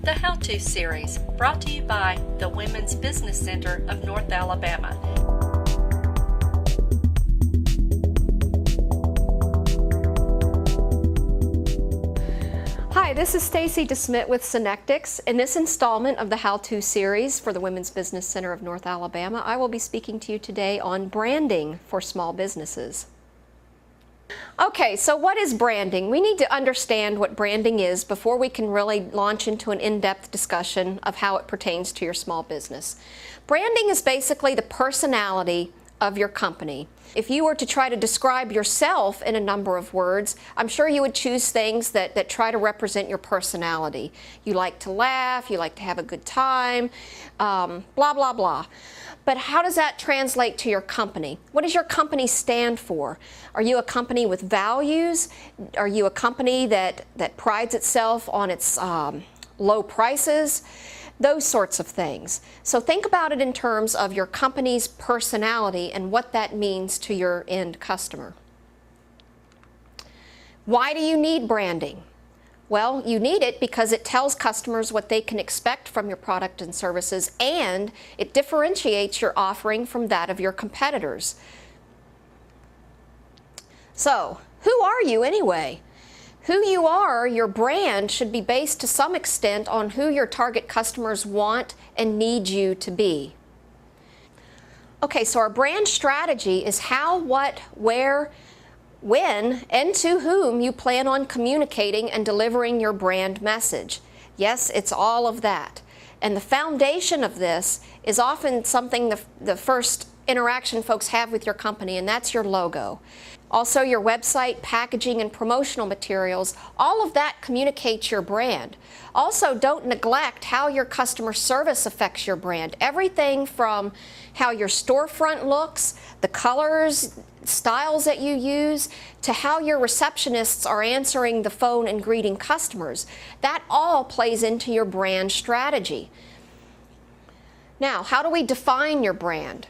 the How-To series, brought to you by the Women's Business Center of North Alabama. Hi, this is Stacy Desmet with Synectics. In this installment of the How-To series for the Women's Business Center of North Alabama, I will be speaking to you today on branding for small businesses. Okay, so what is branding? We need to understand what branding is before we can really launch into an in-depth discussion of how it pertains to your small business. Branding is basically the personality of your company. If you were to try to describe yourself in a number of words, I'm sure you would choose things that try to represent your personality. You like to laugh, you like to have a good time, blah, blah, blah. But how does that translate to your company? What does your company stand for? Are you a company with values? Are you a company that prides itself on its low prices? Those sorts of things. So think about it in terms of your company's personality and what that means to your end customer. Why do you need branding? Well, you need it because it tells customers what they can expect from your product and services, and it differentiates your offering from that of your competitors. So, who are you anyway? Who you are, your brand, should be based to some extent on who your target customers want and need you to be. Okay, so our brand strategy is how, what, where, when, and to whom you plan on communicating and delivering your brand message. Yes, it's all of that. And the foundation of this is often something the first interaction folks have with your company, and that's your logo. Also, your website, packaging, and promotional materials, all of that communicates your brand. Also, don't neglect how your customer service affects your brand. Everything from how your storefront looks, the colors, styles that you use, to how your receptionists are answering the phone and greeting customers. That all plays into your brand strategy. Now, how do we define your brand?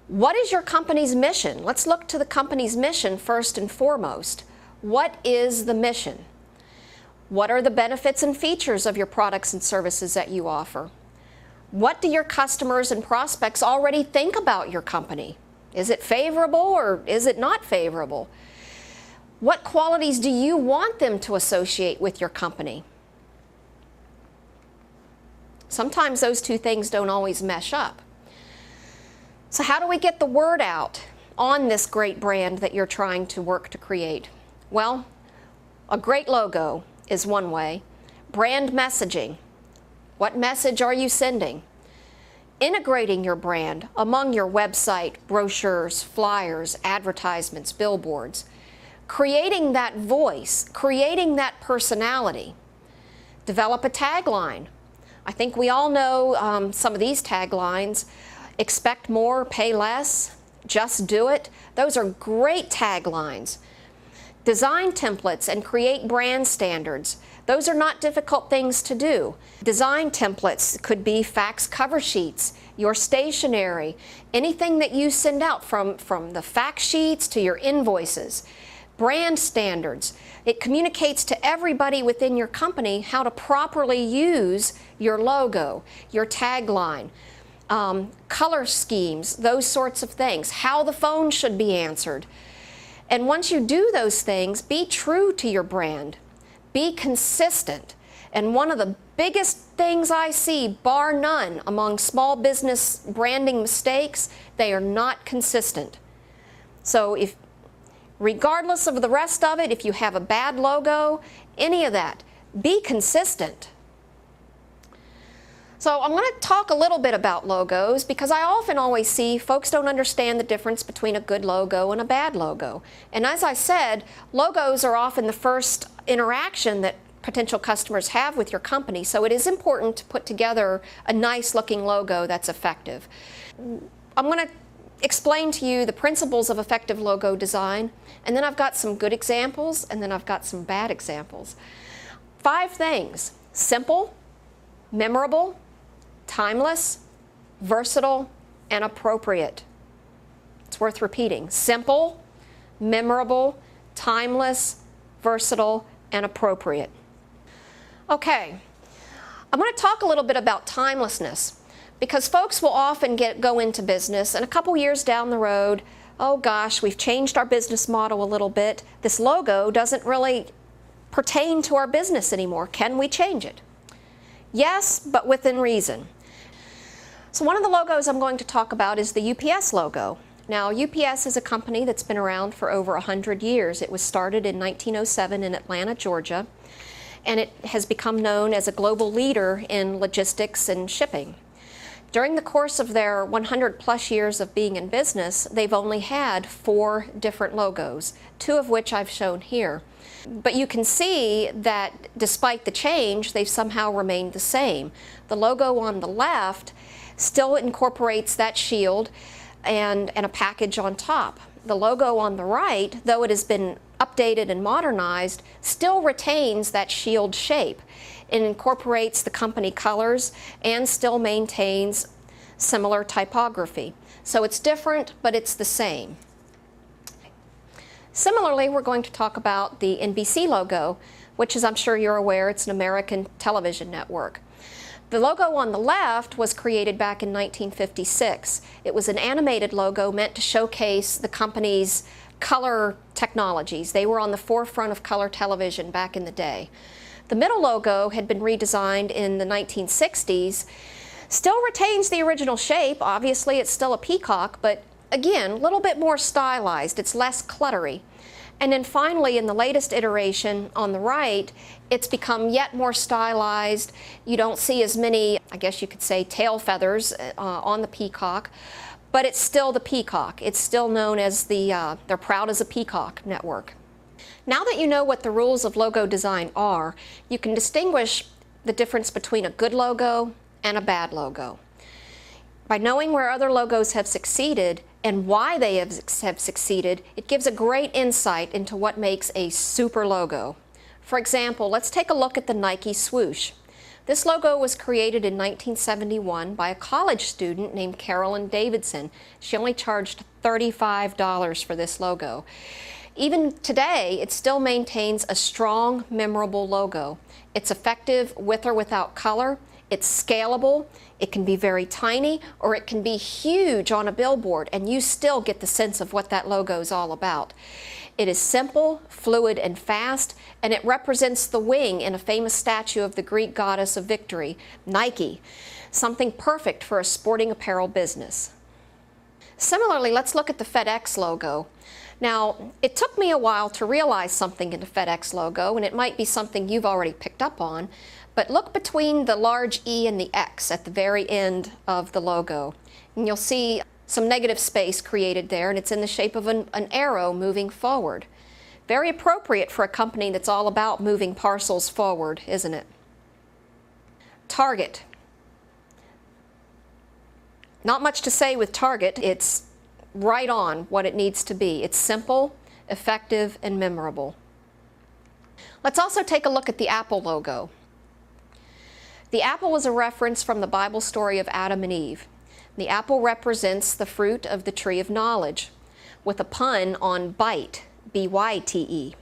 What is your company's mission? Let's look to the company's mission first and foremost. What is the mission? What are the benefits and features of your products and services that you offer? What do your customers and prospects already think about your company? Is it favorable or is it not favorable? What qualities do you want them to associate with your company? Sometimes those two things don't always mesh up. So how do we get the word out on this great brand that you're trying to work to create? Well, a great logo is one way. Brand messaging. What message are you sending? Integrating your brand among your website, brochures, flyers, advertisements, billboards. Creating that voice, creating that personality. Develop a tagline. I think we all know some of these taglines. Expect more, pay less, just do it. Those are great taglines. Design templates and create brand standards. Those are not difficult things to do. Design templates could be fax cover sheets, your stationery, anything that you send out from the fax sheets to your invoices. Brand standards. It communicates to everybody within your company how to properly use your logo, your tagline. Color schemes, those sorts of things, how the phone should be answered. And once you do those things, be true to your brand. Be consistent. And one of the biggest things I see, bar none, among small business branding mistakes, they are not consistent. So regardless of the rest of it, if you have a bad logo, any of that, be consistent. So I'm going to talk a little bit about logos because I often always see folks don't understand the difference between a good logo and a bad logo. And as I said, logos are often the first interaction that potential customers have with your company, so it is important to put together a nice looking logo that's effective. I'm going to explain to you the principles of effective logo design, and then I've got some good examples, and then I've got some bad examples. 5 things: simple, memorable, timeless, versatile, and appropriate. It's worth repeating. Simple, memorable, timeless, versatile, and appropriate. Okay, I'm going to talk a little bit about timelessness, because folks will often go into business and a couple years down the road, oh gosh, we've changed our business model a little bit. This logo doesn't really pertain to our business anymore. Can we change it? Yes, but within reason. So one of the logos I'm going to talk about is the UPS logo. Now, UPS is a company that's been around for over 100 years. It was started in 1907 in Atlanta, Georgia, and it has become known as a global leader in logistics and shipping. During the course of their 100-plus years of being in business, they've only had 4 different logos, 2 of which I've shown here. But you can see that despite the change, they've somehow remained the same. The logo on the left still incorporates that shield and a package on top. The logo on the right, though it has been updated and modernized, still retains that shield shape. It incorporates the company colors and still maintains similar typography. So it's different, but it's the same. Similarly, we're going to talk about the NBC logo, which, as I'm sure you're aware, it's an American television network. The logo on the left was created back in 1956. It was an animated logo meant to showcase the company's color technologies. They were on the forefront of color television back in the day. The middle logo had been redesigned in the 1960s. Still retains the original shape. Obviously, it's still a peacock, but again, a little bit more stylized. It's less cluttery. And then finally, in the latest iteration on the right, it's become yet more stylized. You don't see as many, I guess you could say, tail feathers on the peacock, but it's still the peacock. It's still known as they're proud as a peacock network. Now that you know what the rules of logo design are, you can distinguish the difference between a good logo and a bad logo. By knowing where other logos have succeeded and why they have succeeded, it gives a great insight into what makes a super logo. For example, let's take a look at the Nike swoosh. This logo was created in 1971 by a college student named Carolyn Davidson. She only charged $35 for this logo. Even today, it still maintains a strong, memorable logo. It's effective with or without color. It's scalable. It can be very tiny, or it can be huge on a billboard, and you still get the sense of what that logo is all about. It is simple, fluid, and fast, and it represents the wing in a famous statue of the Greek goddess of victory, Nike, something perfect for a sporting apparel business. Similarly, let's look at the FedEx logo. Now, it took me a while to realize something in the FedEx logo, and it might be something you've already picked up on, but look between the large E and the X at the very end of the logo, and you'll see some negative space created there, and it's in the shape of an arrow moving forward. Very appropriate for a company that's all about moving parcels forward, isn't it? Target. Not much to say with Target. It's right on what it needs to be. It's simple, effective, and memorable. Let's also take a look at the Apple logo. The apple is a reference from the Bible story of Adam and Eve. The apple represents the fruit of the tree of knowledge, with a pun on bite, B-Y-T-E.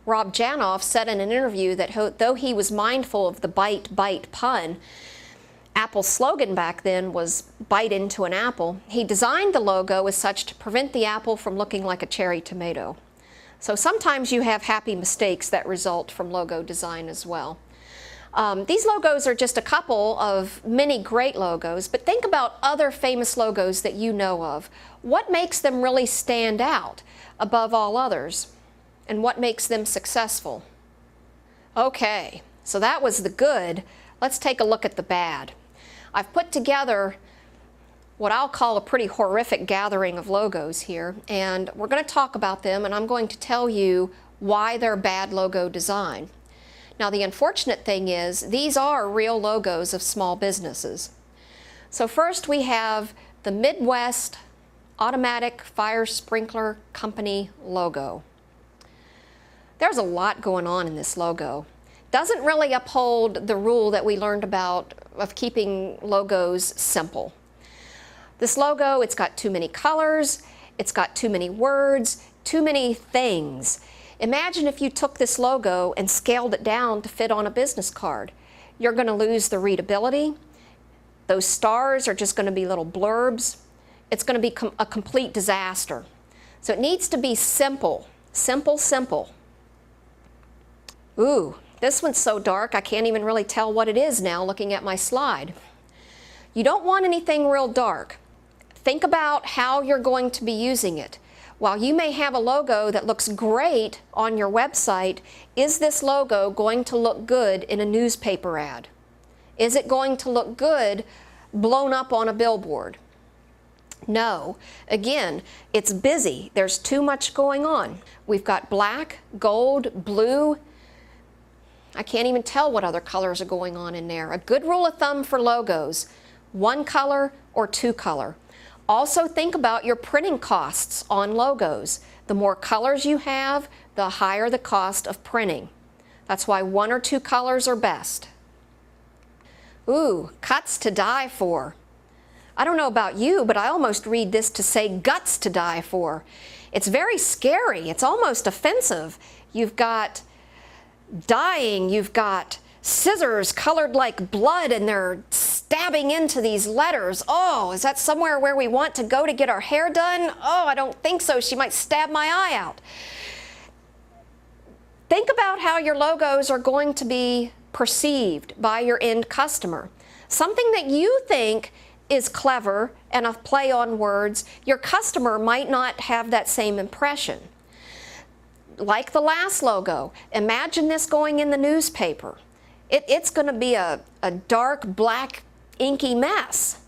Rob Janoff said in an interview that though he was mindful of the bite pun, Apple's slogan back then was bite into an apple. He designed the logo as such to prevent the apple from looking like a cherry tomato. So sometimes you have happy mistakes that result from logo design as well. These logos are just a couple of many great logos, but think about other famous logos that you know of. What makes them really stand out above all others? And what makes them successful? Okay, so that was the good. Let's take a look at the bad. I've put together what I'll call a pretty horrific gathering of logos here, and we're going to talk about them, and I'm going to tell you why they're bad logo design. Now, the unfortunate thing is these are real logos of small businesses. So first we have the Midwest Automatic Fire Sprinkler Company logo. There's a lot going on in this logo. Doesn't really uphold the rule that we learned about of keeping logos simple. This logo, it's got too many colors, it's got too many words, too many things. Imagine if you took this logo and scaled it down to fit on a business card. you're going to lose the readability. Those stars are just going to be little blurbs. It's going to be a complete disaster. So it needs to be simple, simple, simple. Ooh, this one's so dark I can't even really tell what it is now looking at my slide. You don't want anything real dark. Think about how you're going to be using it. While you may have a logo that looks great on your website, is this logo going to look good in a newspaper ad? Is it going to look good blown up on a billboard? No. Again, it's busy. There's too much going on. We've got black, gold, blue. I can't even tell what other colors are going on in there. A good rule of thumb for logos, one color or two color. Also think about your printing costs on logos. The more colors you have, the higher the cost of printing. That's why one or two colors are best. Ooh, cuts to die for. I don't know about you, but I almost read this to say guts to die for. It's very scary. It's almost offensive. You've got dying, you've got scissors colored like blood, and they're stabbing into these letters. Oh, is that somewhere where we want to go to get our hair done? Oh, I don't think so. She might stab my eye out. Think about how your logos are going to be perceived by your end customer. Something that you think is clever and a play on words, your customer might not have that same impression. Like the last logo, imagine this going in the newspaper. It's going to be a dark, black, inky mess.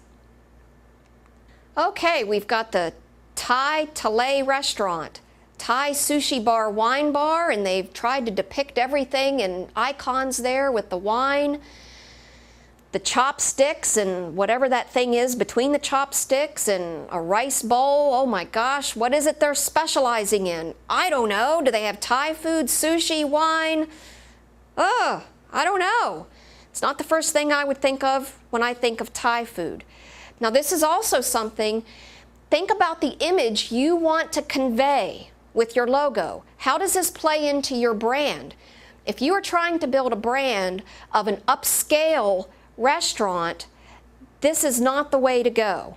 Okay, we've got the Thai Talay restaurant, Thai sushi bar, wine bar, and they've tried to depict everything in icons there with the wine, the chopsticks, and whatever that thing is between the chopsticks, and a rice bowl. Oh my gosh, what is it they're specializing in? I don't know. Do they have Thai food, sushi, wine? Ugh, I don't know. It's not the first thing I would think of when I think of Thai food. Now this is also something, think about the image you want to convey with your logo. How does this play into your brand? If you are trying to build a brand of an upscale restaurant, this is not the way to go.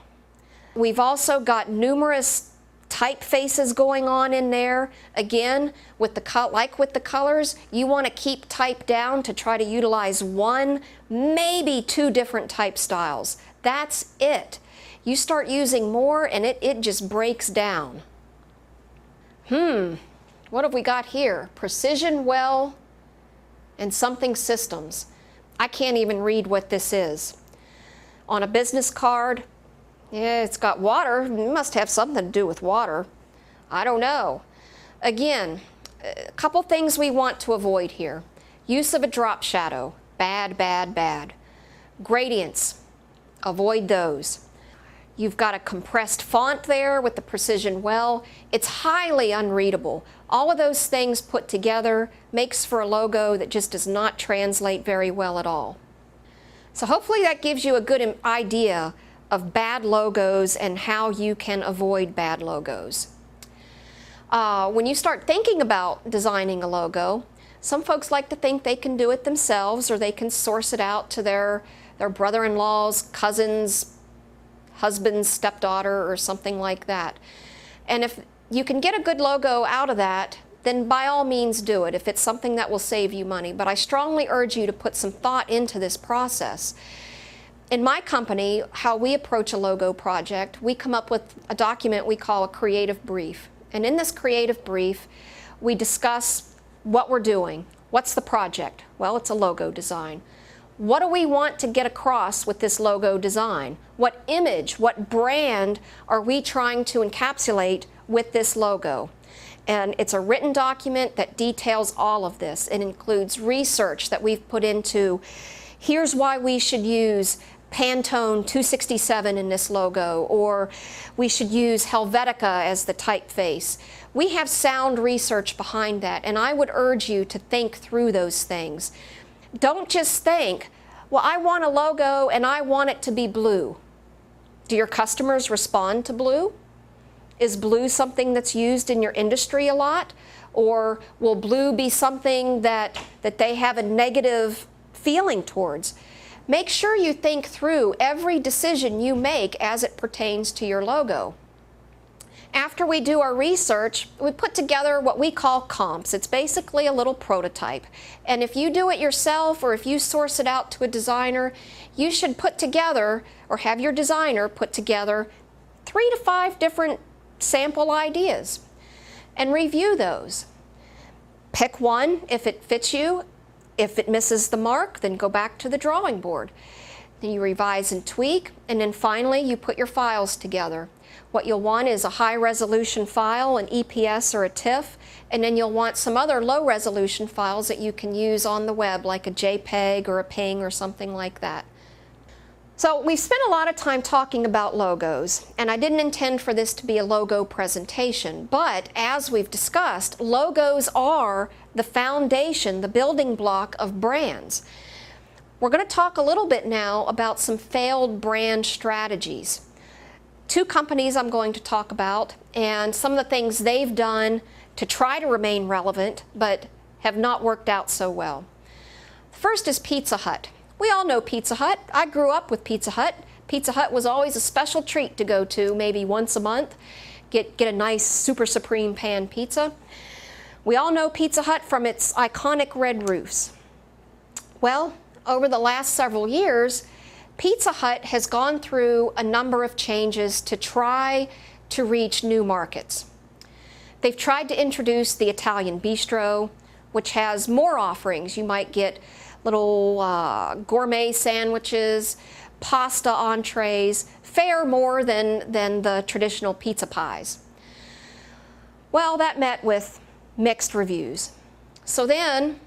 We've also got numerous typefaces going on in there. Again, with the colors, you want to keep type down to try to utilize one, maybe two different type styles. That's it. You start using more and it just breaks down. What have we got here? Precision Well and something systems. I can't even read what this is. On a business card, yeah, it's got water. It must have something to do with water. I don't know. Again, a couple things we want to avoid here. Use of a drop shadow. Bad, bad, bad. Gradients. Avoid those. You've got a compressed font there with the Precision Well. It's highly unreadable. All of those things put together makes for a logo that just does not translate very well at all. So hopefully that gives you a good idea of bad logos and how you can avoid bad logos. When you start thinking about designing a logo, some folks like to think they can do it themselves, or they can source it out to their brother-in-law's cousin's husband's stepdaughter or something like that. And if you can get a good logo out of that, then by all means do it if it's something that will save you money. But I strongly urge you to put some thought into this process. In my company, how we approach a logo project, we come up with a document we call a creative brief. And in this creative brief, we discuss what we're doing. What's the project? Well, it's a logo design. What do we want to get across with this logo design? What image, what brand are we trying to encapsulate with this logo? And it's a written document that details all of this. It includes research that we've put into, here's why we should use Pantone 267 in this logo, or we should use Helvetica as the typeface. We have sound research behind that, and I would urge you to think through those things. Don't just think, well, I want a logo and I want it to be blue. Do your customers respond to blue? Is blue something that's used in your industry a lot? Or will blue be something that they have a negative feeling towards. Make sure you think through every decision you make as it pertains to your logo. After we do our research, we put together what we call comps. It's basically a little prototype. And if you do it yourself or if you source it out to a designer, you should put together, or have your designer put together, 3 to 5 different sample ideas and review those. Pick one if it fits you. If it misses the mark, then go back to the drawing board. Then you revise and tweak, and then finally you put your files together. What you'll want is a high-resolution file, an EPS or a TIFF, and then you'll want some other low-resolution files that you can use on the web, like a JPEG or a PNG or something like that. So we've spent a lot of time talking about logos, and I didn't intend for this to be a logo presentation, but as we've discussed, logos are the foundation, the building block of brands. We're going to talk a little bit now about some failed brand strategies. 2 companies I'm going to talk about, and some of the things they've done to try to remain relevant, but have not worked out so well. First is Pizza Hut. We all know Pizza Hut. I grew up with Pizza Hut. Pizza Hut was always a special treat to go to, maybe once a month. Get a nice super supreme pan pizza. We all know Pizza Hut from its iconic red roofs. Well, over the last several years, Pizza Hut has gone through a number of changes to try to reach new markets. They've tried to introduce the Italian bistro, which has more offerings. You might get little gourmet sandwiches, pasta entrees, fare more than the traditional pizza pies. Well, that met with mixed reviews. So then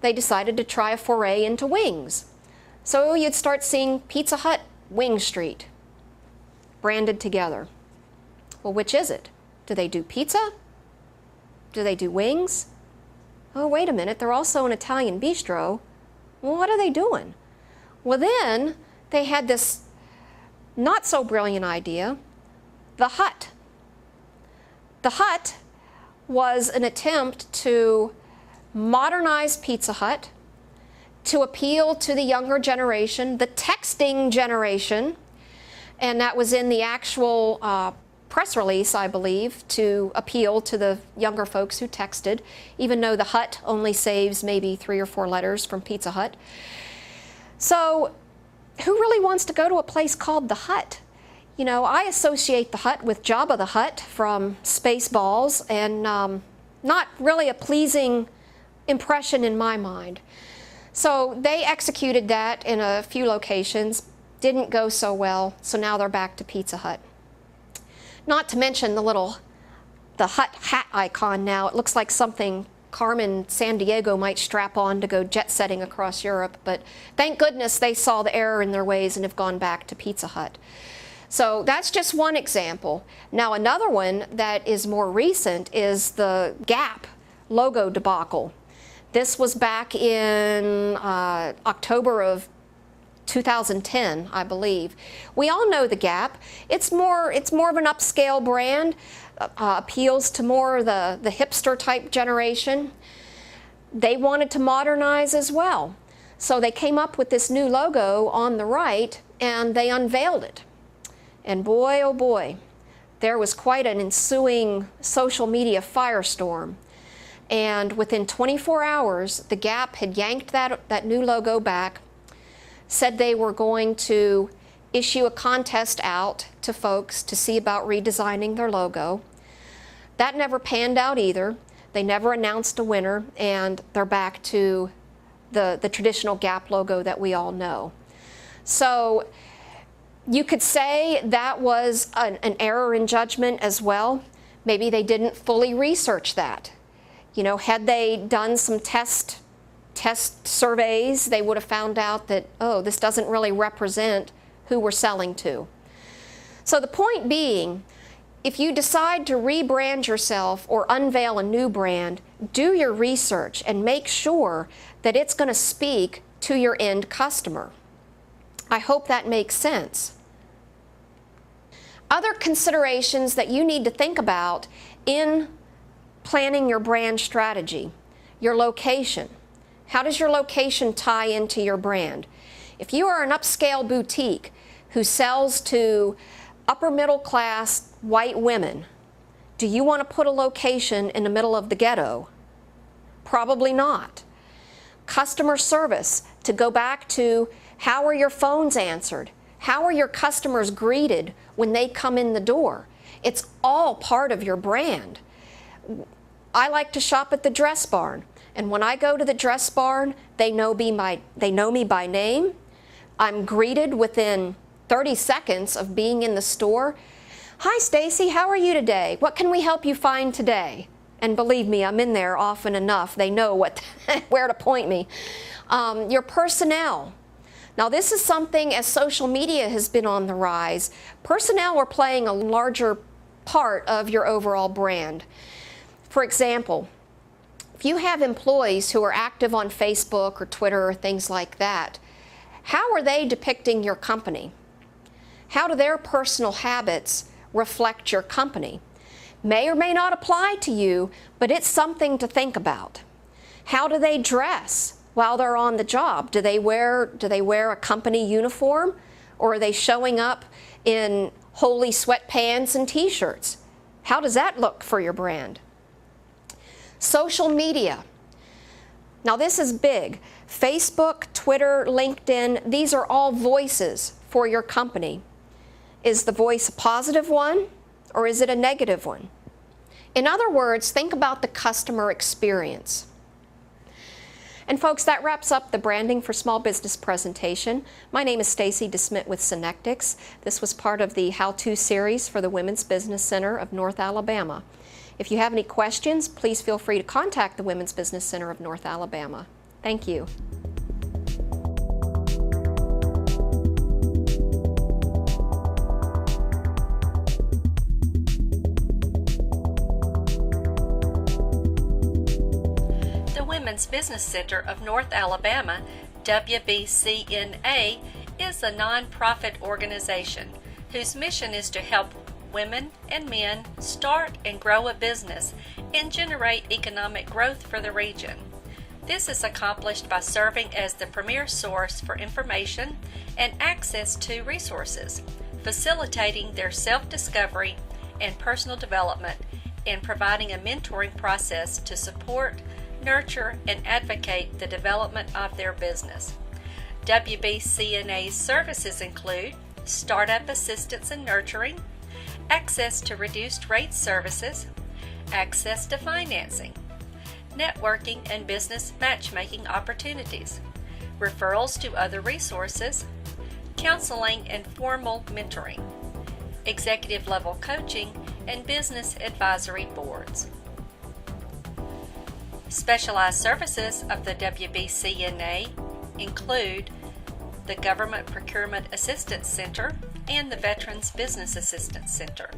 they decided to try a foray into wings. So you'd start seeing Pizza Hut Wing Street branded together. Well, which is it? Do they do pizza? Do they do wings? Oh, wait a minute, they're also an Italian bistro. Well, what are they doing? Well, then they had this not so brilliant idea, the Hut. The Hut was an attempt to modernize Pizza Hut, to appeal to the younger generation, the texting generation, and that was in the actual press release, I believe, to appeal to the younger folks who texted, even though the Hut only saves maybe 3 or 4 letters from Pizza Hut. So who really wants to go to a place called the Hut? You know, I associate the Hut with Jabba the Hutt from Spaceballs, and not really a pleasing impression in my mind. So they executed that in a few locations, didn't go so well, so now they're back to Pizza Hut. Not to mention the Hut hat icon now. It looks like something Carmen Sandiego might strap on to go jet setting across Europe, but thank goodness they saw the error in their ways and have gone back to Pizza Hut. So that's just one example. Now another one that is more recent is the Gap logo debacle. This was back in October of 2010, I believe. We all know the Gap. It's more of an upscale brand, appeals to more the hipster type generation. They wanted to modernize as well. So they came up with this new logo on the right and they unveiled it. And boy, oh boy, there was quite an ensuing social media firestorm. And within 24 hours, the Gap had yanked that new logo back, said they were going to issue a contest out to folks to see about redesigning their logo. That never panned out either. They never announced a winner, and they're back to the traditional Gap logo that we all know. So you could say that was an error in judgment as well. Maybe they didn't fully research that. You know, had they done some test surveys, they would have found out that, oh, this doesn't really represent who we're selling to. So the point being, if you decide to rebrand yourself or unveil a new brand, do your research and make sure that it's going to speak to your end customer. I hope that makes sense. Other considerations that you need to think about in planning your brand strategy: your location. How does your location tie into your brand? If you are an upscale boutique who sells to upper middle class white women, do you want to put a location in the middle of the ghetto? Probably not. Customer service, to go back to how are your phones answered? How are your customers greeted when they come in the door? It's all part of your brand. I like to shop at the Dress Barn, and when I go to the Dress Barn, they know me by name. I'm greeted within 30 seconds of being in the store. Hi, Stacy, how are you today? What can we help you find today? And believe me, I'm in there often enough. They know where to point me. Your personnel. Now, this is something, as social media has been on the rise, personnel are playing a larger part of your overall brand. For example, if you have employees who are active on Facebook or Twitter or things like that, how are they depicting your company? How do their personal habits reflect your company? May or may not apply to you, but it's something to think about. How do they dress while they're on the job? Do they wear a company uniform, or are they showing up in holey sweatpants and t-shirts? How does that look for your brand? Social media. Now this is big. Facebook, Twitter, LinkedIn, these are all voices for your company. Is the voice a positive one, or is it a negative one? In other words, think about the customer experience. And folks, that wraps up the Branding for Small Business presentation. My name is Stacy Desmet with Synectics. This was part of the how-to series for the Women's Business Center of North Alabama. If you have any questions, please feel free to contact the Women's Business Center of North Alabama. Thank you. The Women's Business Center of North Alabama, WBCNA, is a nonprofit organization whose mission is to help women and men start and grow a business and generate economic growth for the region. This is accomplished by serving as the premier source for information and access to resources, facilitating their self-discovery and personal development, and providing a mentoring process to support, nurture, and advocate the development of their business. WBCNA's services include startup assistance and nurturing, access to reduced rate services, access to financing, networking and business matchmaking opportunities, referrals to other resources, counseling and formal mentoring, executive level coaching, and business advisory boards. Specialized services of the WBCNA include the Government Procurement Assistance Center and the Veterans Business Assistance Center.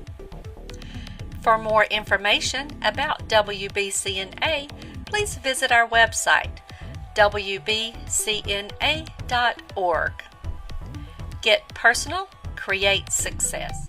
For more information about WBCNA, please visit our website, wbcna.org. Get personal, create success.